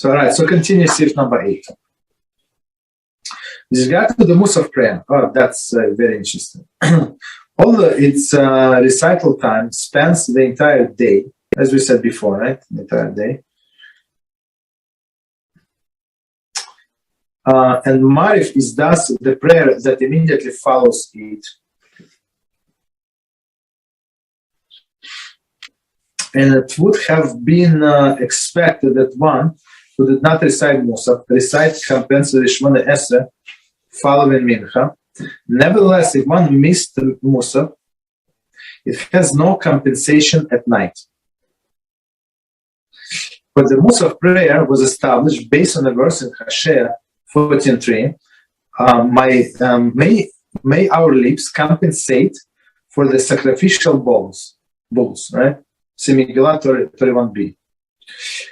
So, all right, so continue Sif number 8. With regard to the Mussaf prayer, that's very interesting. Although its recital time spans the entire day, as we said before, right? The entire day. And Marif is thus the prayer that immediately follows it. And it would have been expected that one who did not recite Mussaf, recite Compensate Shemoneh Esrei following Mincha. Nevertheless, if one missed the Mussaf, it has no compensation at night. But the Mussaf prayer was established based on the verse in HaShem 14:3. May our lips compensate for the sacrificial bulls, right? Simigala 31b.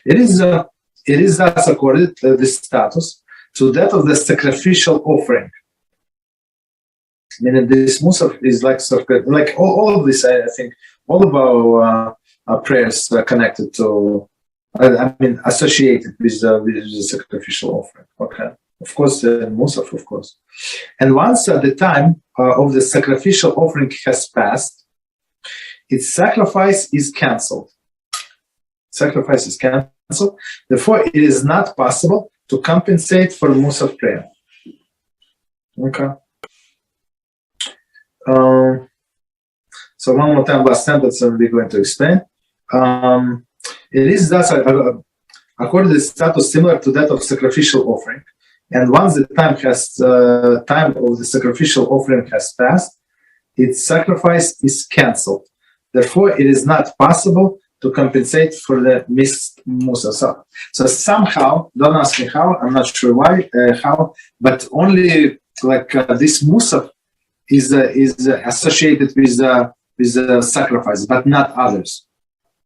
It is thus accorded this status to that of the sacrificial offering. Meaning this Mussaf is like all of this. I think all of our prayers are connected to, associated with the sacrificial offering. Okay, of course, Mussaf, of course. And once the time of the sacrificial offering has passed, its sacrifice is cancelled. Sacrifice is cancelled. Therefore, it is not possible to compensate for Mussaf prayer. Okay. So one more time, last sentence, and we're going to explain. It is thus according to the status similar to that of sacrificial offering, and once the time of the sacrificial offering has passed, its sacrifice is cancelled. Therefore, it is not possible to compensate for the missed mussar. So somehow, don't ask me how, I'm not sure why, how, but only like this mussar is associated with the sacrifice, but not others.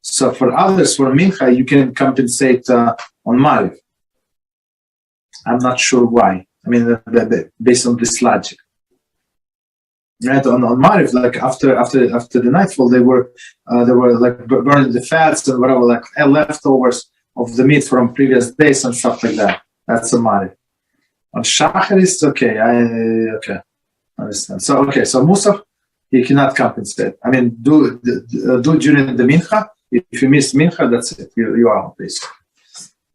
So for others, for mincha, you can compensate on mariv. I'm not sure why. I mean, based on this logic. Right, on mariv, like after the nightfall, they were like burning the fats and whatever, like leftovers of the meat from previous days and stuff like that. That's a mariv. On shachar is okay. Okay, understand. So so mussar, you cannot compensate. I mean, do during the mincha. If you miss mincha, that's it. You are basically.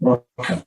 Okay.